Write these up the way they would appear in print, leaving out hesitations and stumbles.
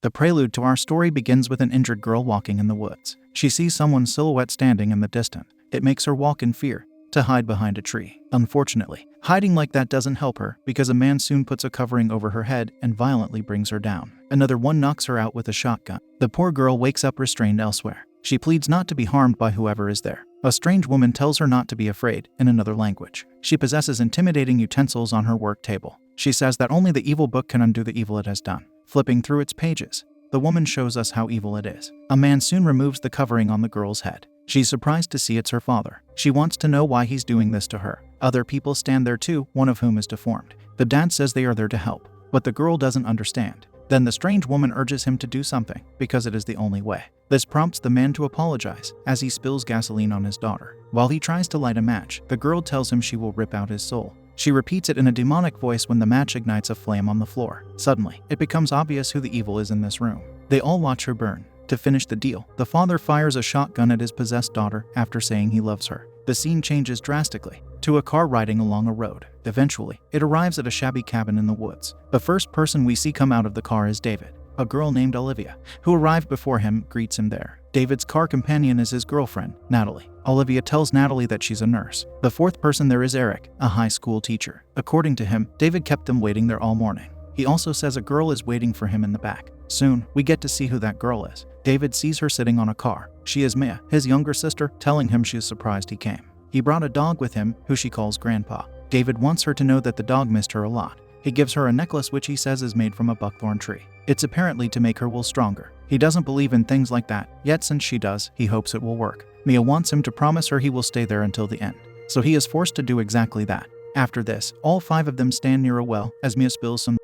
The prelude to our story begins with an injured girl walking in the woods. She sees someone's silhouette standing in the distance. It makes her walk in fear, to hide behind a tree. Unfortunately, hiding like that doesn't help her because a man soon puts a covering over her head and violently brings her down. Another one knocks her out with a shotgun. The poor girl wakes up restrained elsewhere. She pleads not to be harmed by whoever is there. A strange woman tells her not to be afraid in another language. She possesses intimidating utensils on her work table. She says that only the evil book can undo the evil it has done. Flipping through its pages, the woman shows us how evil it is. A man soon removes the covering on the girl's head. She's surprised to see it's her father. She wants to know why he's doing this to her. Other people stand there too, one of whom is deformed. The dad says they are there to help, but the girl doesn't understand. Then the strange woman urges him to do something, because it is the only way. This prompts the man to apologize, as he spills gasoline on his daughter. While he tries to light a match, the girl tells him she will rip out his soul. She repeats it in a demonic voice when the match ignites a flame on the floor. Suddenly, it becomes obvious who the evil is in this room. They all watch her burn. To finish the deal, the father fires a shotgun at his possessed daughter after saying he loves her. The scene changes drastically to a car riding along a road. Eventually, it arrives at a shabby cabin in the woods. The first person we see come out of the car is David. A girl named Olivia, who arrived before him, greets him there. David's car companion is his girlfriend, Natalie. Olivia tells Natalie that she's a nurse. The fourth person there is Eric, a high school teacher. According to him, David kept them waiting there all morning. He also says a girl is waiting for him in the back. Soon, we get to see who that girl is. David sees her sitting on a car. She is Mia, his younger sister, telling him she is surprised he came. He brought a dog with him, who she calls Grandpa. David wants her to know that the dog missed her a lot. He gives her a necklace which he says is made from a buckthorn tree. It's apparently to make her will stronger. He doesn't believe in things like that, yet since she does, he hopes it will work. Mia wants him to promise her he will stay there until the end, so he is forced to do exactly that. After this, all five of them stand near a well as Mia spills some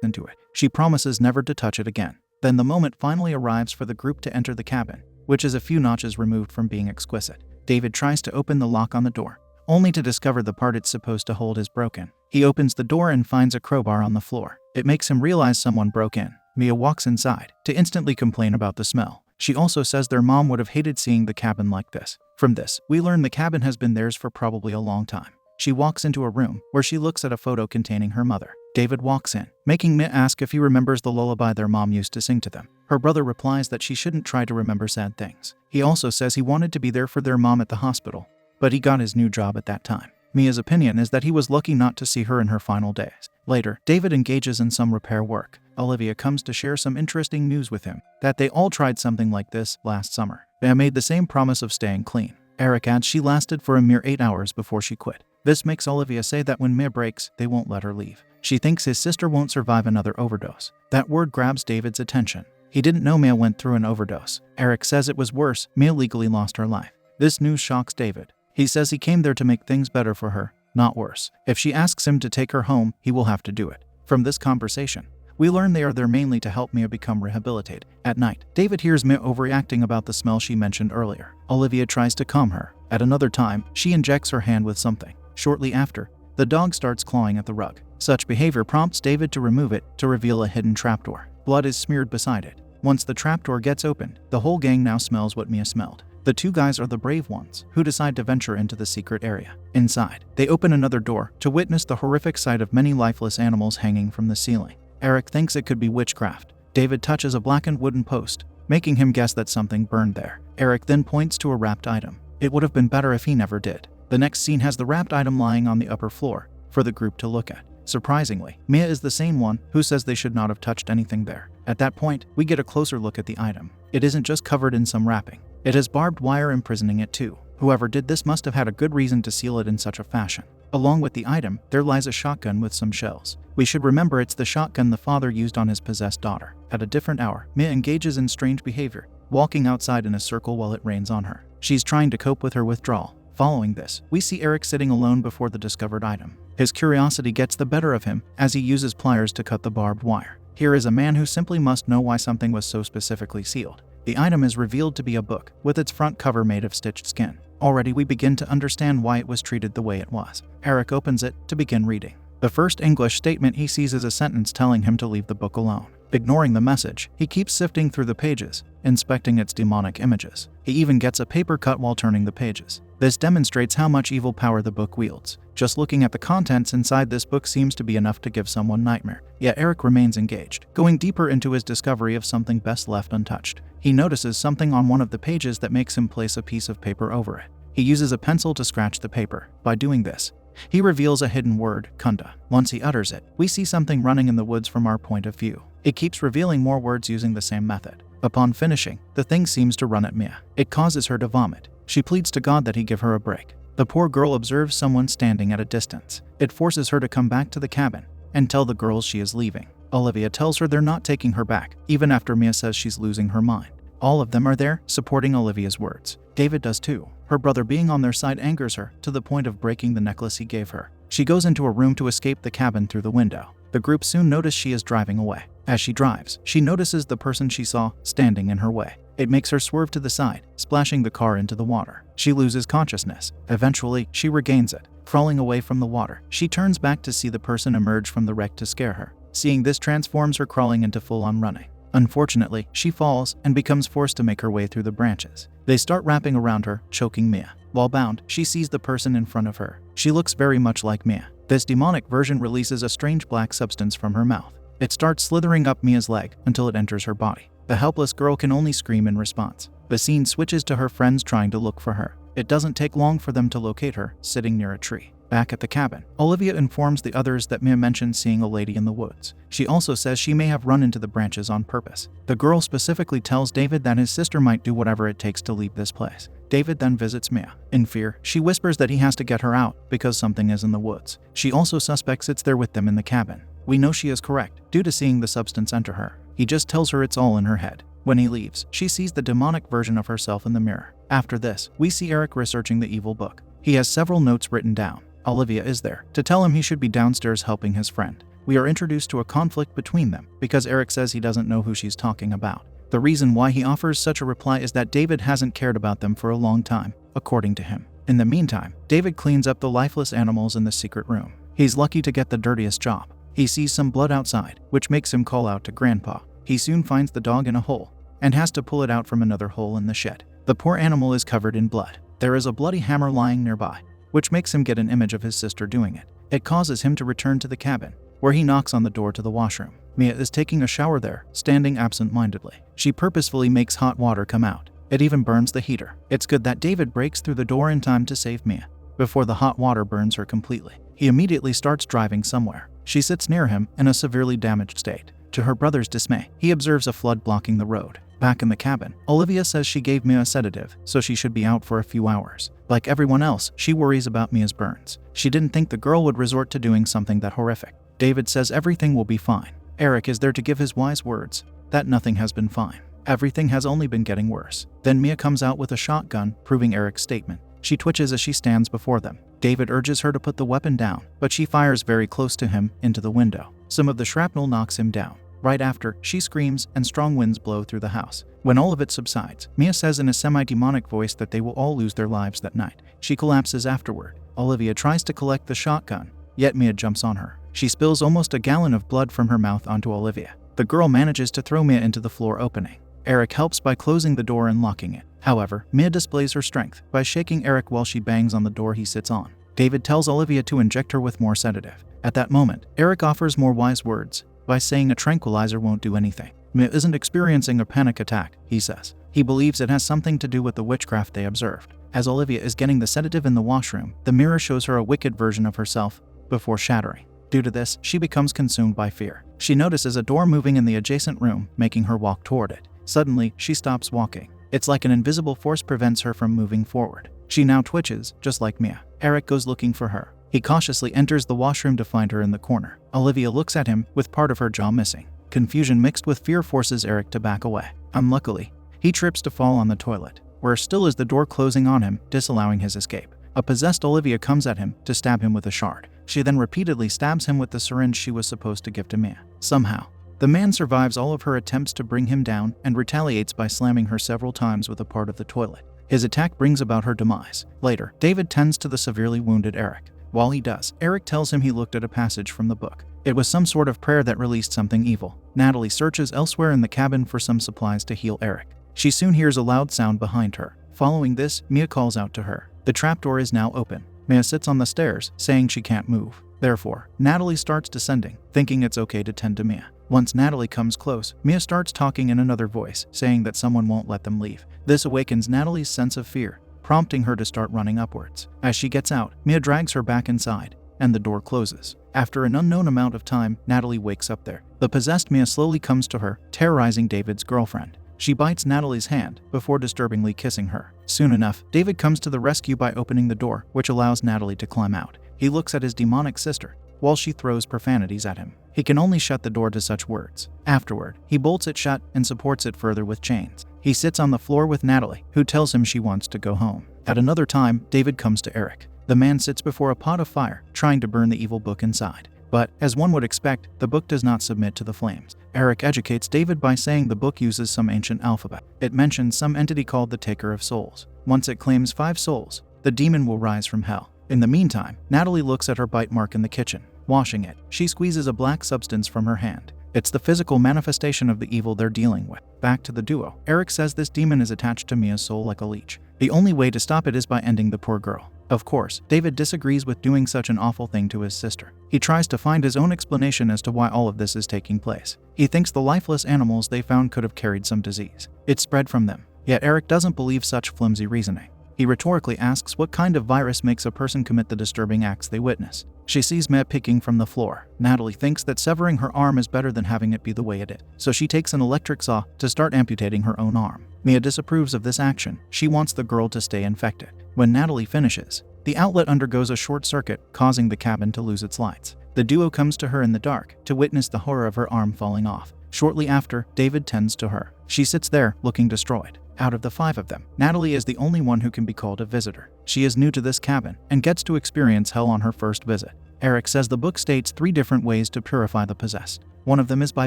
into it. She promises never to touch it again. Then the moment finally arrives for the group to enter the cabin, which is a few notches removed from being exquisite. David tries to open the lock on the door, only to discover the part it's supposed to hold is broken. He opens the door and finds a crowbar on the floor. It makes him realize someone broke in. Mia walks inside to instantly complain about the smell. She also says their mom would have hated seeing the cabin like this. From this, we learn the cabin has been theirs for probably a long time. She walks into a room where she looks at a photo containing her mother. David walks in, making Mia ask if he remembers the lullaby their mom used to sing to them. Her brother replies that she shouldn't try to remember sad things. He also says he wanted to be there for their mom at the hospital, but he got his new job at that time. Mia's opinion is that he was lucky not to see her in her final days. Later, David engages in some repair work. Olivia comes to share some interesting news with him, that they all tried something like this last summer. They made the same promise of staying clean. Eric adds she lasted for a mere 8 hours before she quit. This makes Olivia say that when Mia breaks, they won't let her leave. She thinks his sister won't survive another overdose. That word grabs David's attention. He didn't know Mia went through an overdose. Eric says it was worse. Mia legally lost her life. This news shocks David. He says he came there to make things better for her, not worse. If she asks him to take her home, he will have to do it. From this conversation, we learn they are there mainly to help Mia become rehabilitated. At night, David hears Mia overreacting about the smell she mentioned earlier. Olivia tries to calm her. At another time, she injects her hand with something. Shortly after, the dog starts clawing at the rug. Such behavior prompts David to remove it to reveal a hidden trapdoor. Blood is smeared beside it. Once the trapdoor gets opened, the whole gang now smells what Mia smelled. The two guys are the brave ones who decide to venture into the secret area. Inside, they open another door to witness the horrific sight of many lifeless animals hanging from the ceiling. Eric thinks it could be witchcraft. David touches a blackened wooden post, making him guess that something burned there. Eric then points to a wrapped item. It would have been better if he never did. The next scene has the wrapped item lying on the upper floor for the group to look at. Surprisingly, Mia is the same one who says they should not have touched anything there. At that point, we get a closer look at the item. It isn't just covered in some wrapping. It has barbed wire imprisoning it too. Whoever did this must have had a good reason to seal it in such a fashion. Along with the item, there lies a shotgun with some shells. We should remember it's the shotgun the father used on his possessed daughter. At a different hour, Mia engages in strange behavior, walking outside in a circle while it rains on her. She's trying to cope with her withdrawal. Following this, we see Eric sitting alone before the discovered item. His curiosity gets the better of him as he uses pliers to cut the barbed wire. Here is a man who simply must know why something was so specifically sealed. The item is revealed to be a book, with its front cover made of stitched skin. Already we begin to understand why it was treated the way it was. Eric opens it to begin reading. The first English statement he sees is a sentence telling him to leave the book alone. Ignoring the message, he keeps sifting through the pages, inspecting its demonic images. He even gets a paper cut while turning the pages. This demonstrates how much evil power the book wields. Just looking at the contents inside this book seems to be enough to give someone nightmare. Yet Eric remains engaged, going deeper into his discovery of something best left untouched. He notices something on one of the pages that makes him place a piece of paper over it. He uses a pencil to scratch the paper. By doing this, he reveals a hidden word, Kunda. Once he utters it, we see something running in the woods from our point of view. It keeps revealing more words using the same method. Upon finishing, the thing seems to run at Mia. It causes her to vomit. She pleads to God that he give her a break. The poor girl observes someone standing at a distance. It forces her to come back to the cabin and tell the girls she is leaving. Olivia tells her they're not taking her back, even after Mia says she's losing her mind. All of them are there, supporting Olivia's words. David does too. Her brother being on their side angers her, to the point of breaking the necklace he gave her. She goes into a room to escape the cabin through the window. The group soon notice she is driving away. As she drives, she notices the person she saw standing in her way. It makes her swerve to the side, splashing the car into the water. She loses consciousness. Eventually, she regains it. Crawling away from the water, she turns back to see the person emerge from the wreck to scare her. Seeing this transforms her crawling into full-on running. Unfortunately, she falls and becomes forced to make her way through the branches. They start wrapping around her, choking Mia. While bound, she sees the person in front of her. She looks very much like Mia. This demonic version releases a strange black substance from her mouth. It starts slithering up Mia's leg until it enters her body. The helpless girl can only scream in response. The scene switches to her friends trying to look for her. It doesn't take long for them to locate her, sitting near a tree. Back at the cabin, Olivia informs the others that Mia mentioned seeing a lady in the woods. She also says she may have run into the branches on purpose. The girl specifically tells David that his sister might do whatever it takes to leave this place. David then visits Mia. In fear, she whispers that he has to get her out because something is in the woods. She also suspects it's there with them in the cabin. We know she is correct, due to seeing the substance enter her. He just tells her it's all in her head. When he leaves, she sees the demonic version of herself in the mirror. After this, we see Eric researching the evil book. He has several notes written down. Olivia is there to tell him he should be downstairs helping his friend. We are introduced to a conflict between them because Eric says he doesn't know who she's talking about. The reason why he offers such a reply is that David hasn't cared about them for a long time, according to him. In the meantime, David cleans up the lifeless animals in the secret room. He's lucky to get the dirtiest job. He sees some blood outside, which makes him call out to Grandpa. He soon finds the dog in a hole and has to pull it out from another hole in the shed. The poor animal is covered in blood. There is a bloody hammer lying nearby, which makes him get an image of his sister doing it. It causes him to return to the cabin, where he knocks on the door to the washroom. Mia is taking a shower there, standing absent-mindedly. She purposefully makes hot water come out. It even burns the heater. It's good that David breaks through the door in time to save Mia, before the hot water burns her completely. He immediately starts driving somewhere. She sits near him in a severely damaged state. To her brother's dismay, he observes a flood blocking the road. Back in the cabin, Olivia says she gave Mia a sedative, so she should be out for a few hours. Like everyone else, she worries about Mia's burns. She didn't think the girl would resort to doing something that horrific. David says everything will be fine. Eric is there to give his wise words, that nothing has been fine. Everything has only been getting worse. Then Mia comes out with a shotgun, proving Eric's statement. She twitches as she stands before them. David urges her to put the weapon down, but she fires very close to him, into the window. Some of the shrapnel knocks him down. Right after, she screams and strong winds blow through the house. When all of it subsides, Mia says in a semi-demonic voice that they will all lose their lives that night. She collapses afterward. Olivia tries to collect the shotgun, yet Mia jumps on her. She spills almost a gallon of blood from her mouth onto Olivia. The girl manages to throw Mia into the floor opening. Eric helps by closing the door and locking it. However, Mia displays her strength by shaking Eric while she bangs on the door he sits on. David tells Olivia to inject her with more sedative. At that moment, Eric offers more wise words by saying a tranquilizer won't do anything. Mia isn't experiencing a panic attack, he says. He believes it has something to do with the witchcraft they observed. As Olivia is getting the sedative in the washroom, the mirror shows her a wicked version of herself before shattering. Due to this, she becomes consumed by fear. She notices a door moving in the adjacent room, making her walk toward it. Suddenly, she stops walking. It's like an invisible force prevents her from moving forward. She now twitches, just like Mia. Eric goes looking for her. He cautiously enters the washroom to find her in the corner. Olivia looks at him, with part of her jaw missing. Confusion mixed with fear forces Eric to back away. Unluckily, he trips to fall on the toilet, where still is the door closing on him, disallowing his escape. A possessed Olivia comes at him to stab him with a shard. She then repeatedly stabs him with the syringe she was supposed to give to Mia. Somehow, the man survives all of her attempts to bring him down and retaliates by slamming her several times with a part of the toilet. His attack brings about her demise. Later, David tends to the severely wounded Eric. While he does, Eric tells him he looked at a passage from the book. It was some sort of prayer that released something evil. Natalie searches elsewhere in the cabin for some supplies to heal Eric. She soon hears a loud sound behind her. Following this, Mia calls out to her. The trapdoor is now open. Mia sits on the stairs, saying she can't move. Therefore, Natalie starts descending, thinking it's okay to tend to Mia. Once Natalie comes close, Mia starts talking in another voice, saying that someone won't let them leave. This awakens Natalie's sense of fear, prompting her to start running upwards. As she gets out, Mia drags her back inside, and the door closes. After an unknown amount of time, Natalie wakes up there. The possessed Mia slowly comes to her, terrorizing David's girlfriend. She bites Natalie's hand before disturbingly kissing her. Soon enough, David comes to the rescue by opening the door, which allows Natalie to climb out. He looks at his demonic sister, while she throws profanities at him. He can only shut the door to such words. Afterward, he bolts it shut and supports it further with chains. He sits on the floor with Natalie, who tells him she wants to go home. At another time, David comes to Eric. The man sits before a pot of fire, trying to burn the evil book inside. But, as one would expect, the book does not submit to the flames. Eric educates David by saying the book uses some ancient alphabet. It mentions some entity called the Taker of Souls. Once it claims 5 souls, the demon will rise from hell. In the meantime, Natalie looks at her bite mark in the kitchen. Washing it, she squeezes a black substance from her hand. It's the physical manifestation of the evil they're dealing with. Back to the duo. Eric says this demon is attached to Mia's soul like a leech. The only way to stop it is by ending the poor girl. Of course, David disagrees with doing such an awful thing to his sister. He tries to find his own explanation as to why all of this is taking place. He thinks the lifeless animals they found could have carried some disease. It spread from them. Yet Eric doesn't believe such flimsy reasoning. He rhetorically asks what kind of virus makes a person commit the disturbing acts they witness. She sees Mia picking from the floor. Natalie thinks that severing her arm is better than having it be the way it is, so she takes an electric saw to start amputating her own arm. Mia disapproves of this action. She wants the girl to stay infected. When Natalie finishes, the outlet undergoes a short circuit, causing the cabin to lose its lights. The duo comes to her in the dark to witness the horror of her arm falling off. Shortly after, David tends to her. She sits there, looking destroyed. Out of the 5 of them, Natalie is the only one who can be called a visitor. She is new to this cabin and gets to experience hell on her first visit. Eric says the book states 3 different ways to purify the possessed. One of them is by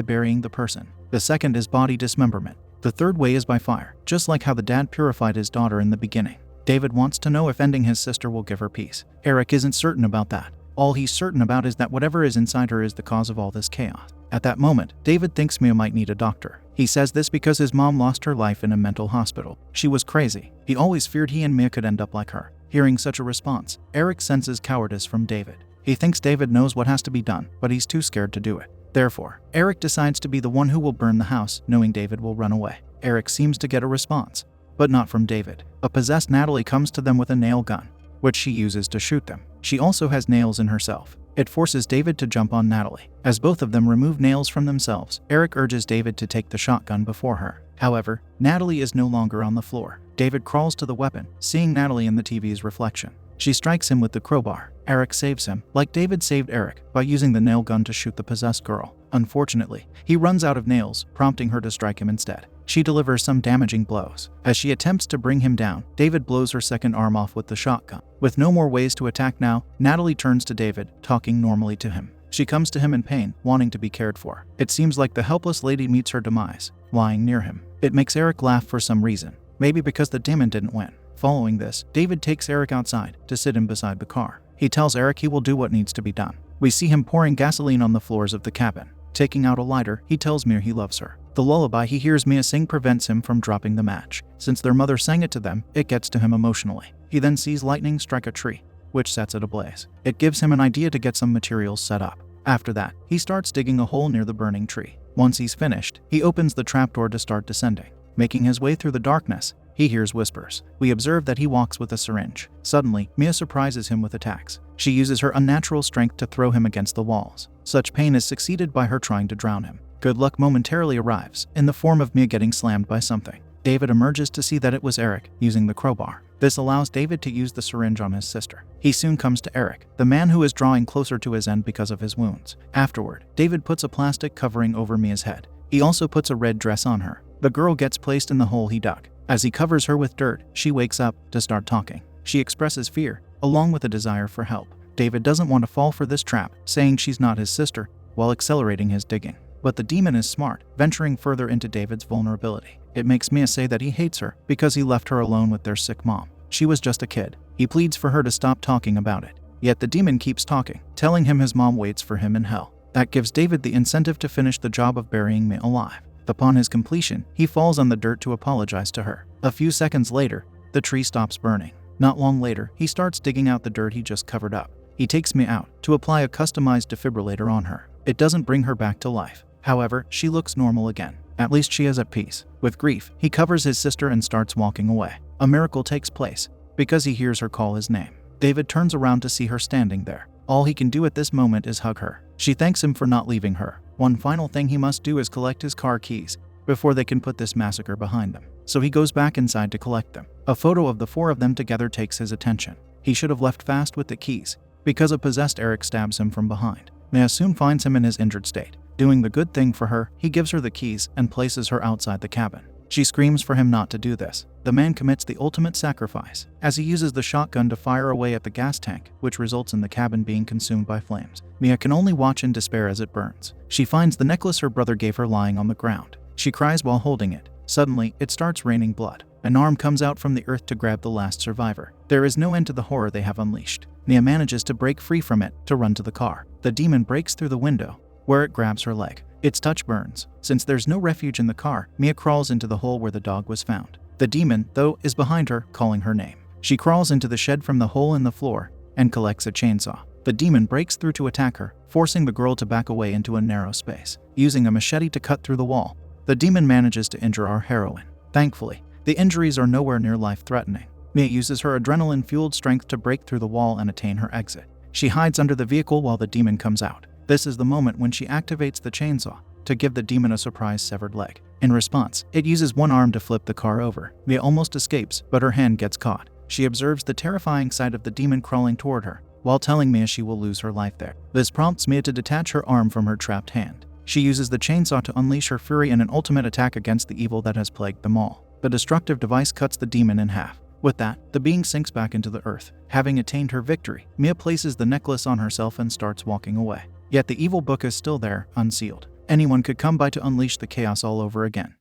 burying the person. The second is body dismemberment. The third way is by fire, just like how the dad purified his daughter in the beginning. David wants to know if ending his sister will give her peace. Eric isn't certain about that. All he's certain about is that whatever is inside her is the cause of all this chaos. At that moment, David thinks Mia might need a doctor. He says this because his mom lost her life in a mental hospital. She was crazy. He always feared he and Mia could end up like her. Hearing such a response, Eric senses cowardice from David. He thinks David knows what has to be done, but he's too scared to do it. Therefore, Eric decides to be the one who will burn the house, knowing David will run away. Eric seems to get a response, but not from David. A possessed Natalie comes to them with a nail gun, which she uses to shoot them. She also has nails in herself. It forces David to jump on Natalie. As both of them remove nails from themselves, Eric urges David to take the shotgun before her. However, Natalie is no longer on the floor. David crawls to the weapon, seeing Natalie in the TV's reflection. She strikes him with the crowbar. Eric saves him, like David saved Eric, by using the nail gun to shoot the possessed girl. Unfortunately, he runs out of nails, prompting her to strike him instead. She delivers some damaging blows. As she attempts to bring him down, David blows her second arm off with the shotgun. With no more ways to attack now, Natalie turns to David, talking normally to him. She comes to him in pain, wanting to be cared for. It seems like the helpless lady meets her demise, lying near him. It makes Eric laugh for some reason, maybe because the demon didn't win. Following this, David takes Eric outside to sit him beside the car. He tells Eric he will do what needs to be done. We see him pouring gasoline on the floors of the cabin. Taking out a lighter, he tells Mia he loves her. The lullaby he hears Mia sing prevents him from dropping the match. Since their mother sang it to them, it gets to him emotionally. He then sees lightning strike a tree, which sets it ablaze. It gives him an idea to get some materials set up. After that, he starts digging a hole near the burning tree. Once he's finished, he opens the trapdoor to start descending. Making his way through the darkness, he hears whispers. We observe that he walks with a syringe. Suddenly, Mia surprises him with attacks. She uses her unnatural strength to throw him against the walls. Such pain is succeeded by her trying to drown him. Good luck momentarily arrives, in the form of Mia getting slammed by something. David emerges to see that it was Eric, using the crowbar. This allows David to use the syringe on his sister. He soon comes to Eric, the man who is drawing closer to his end because of his wounds. Afterward, David puts a plastic covering over Mia's head. He also puts a red dress on her. The girl gets placed in the hole he dug. As he covers her with dirt, she wakes up to start talking. She expresses fear, along with a desire for help. David doesn't want to fall for this trap, saying she's not his sister, while accelerating his digging. But the demon is smart, venturing further into David's vulnerability. It makes Mia say that he hates her because he left her alone with their sick mom. She was just a kid. He pleads for her to stop talking about it. Yet the demon keeps talking, telling him his mom waits for him in hell. That gives David the incentive to finish the job of burying Mia alive. Upon his completion, he falls on the dirt to apologize to her. A few seconds later, the tree stops burning. Not long later, he starts digging out the dirt he just covered up. He takes Mia out to apply a customized defibrillator on her. It doesn't bring her back to life. However, she looks normal again. At least she is at peace. With grief, he covers his sister and starts walking away. A miracle takes place because he hears her call his name. David turns around to see her standing there. All he can do at this moment is hug her. She thanks him for not leaving her. One final thing he must do is collect his car keys before they can put this massacre behind them. So he goes back inside to collect them. A photo of the four of them together takes his attention. He should have left fast with the keys because a possessed Eric stabs him from behind. Mia soon finds him in his injured state. Doing the good thing for her, he gives her the keys and places her outside the cabin. She screams for him not to do this. The man commits the ultimate sacrifice as he uses the shotgun to fire away at the gas tank, which results in the cabin being consumed by flames. Mia can only watch in despair as it burns. She finds the necklace her brother gave her lying on the ground. She cries while holding it. Suddenly, it starts raining blood. An arm comes out from the earth to grab the last survivor. There is no end to the horror they have unleashed. Mia manages to break free from it to run to the car. The demon breaks through the window, where it grabs her leg. Its touch burns. Since there's no refuge in the car, Mia crawls into the hole where the dog was found. The demon, though, is behind her, calling her name. She crawls into the shed from the hole in the floor and collects a chainsaw. The demon breaks through to attack her, forcing the girl to back away into a narrow space. Using a machete to cut through the wall, the demon manages to injure our heroine. Thankfully, the injuries are nowhere near life-threatening. Mia uses her adrenaline-fueled strength to break through the wall and attain her exit. She hides under the vehicle while the demon comes out. This is the moment when she activates the chainsaw to give the demon a surprise severed leg. In response, it uses one arm to flip the car over. Mia almost escapes, but her hand gets caught. She observes the terrifying sight of the demon crawling toward her, while telling Mia she will lose her life there. This prompts Mia to detach her arm from her trapped hand. She uses the chainsaw to unleash her fury in an ultimate attack against the evil that has plagued them all. The destructive device cuts the demon in half. With that, the being sinks back into the earth. Having attained her victory, Mia places the necklace on herself and starts walking away. Yet the evil book is still there, unsealed. Anyone could come by to unleash the chaos all over again.